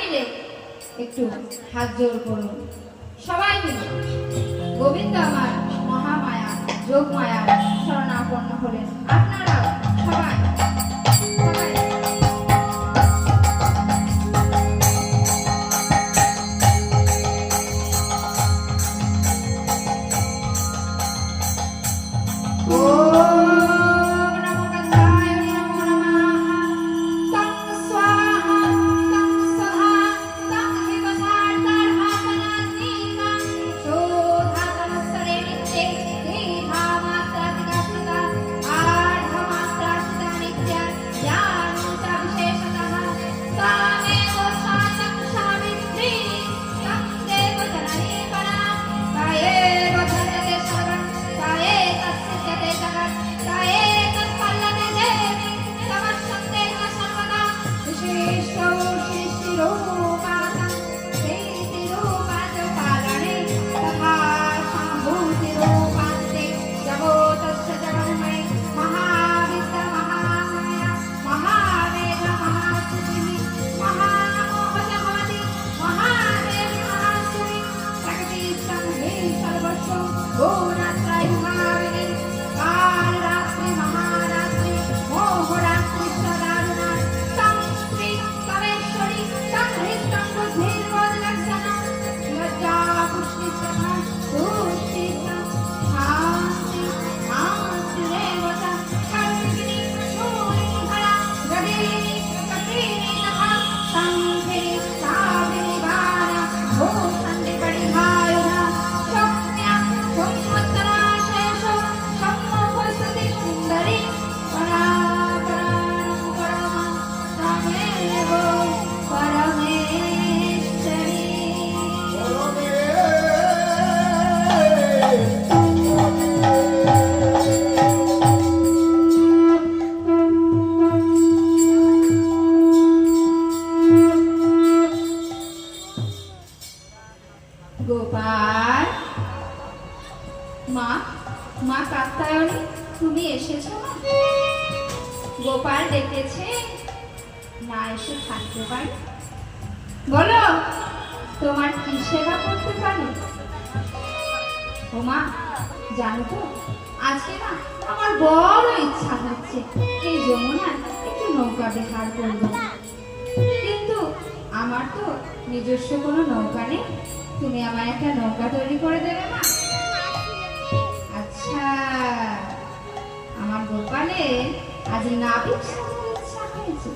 মিলে একটু হাত জোর করুন, সবাই মিলে। গোবিন্দ আমার মহামায়া যোগমায়া শরণাপন্ন হলেন, আপনারা সবাই সবাই গোপাল। মা মা কাত্যায়নী, তুমি এসেছো? গোপাল ডেকেছে, না এসে থাকতে পারি? বলো, তোমার কি সেবা করতে পারি? ও মা, জানো তো আজকে না আমার বড় ইচ্ছা হচ্ছে এই যমুনায় একটু নৌকা বিহার করবো, কিন্তু আমার তো নিজস্ব কোনো নৌকা নেই। তুমি আমার একটা নৌকা তৈরি করে দেবে মা? আচ্ছা, আমার গোপালে আজ নাবিক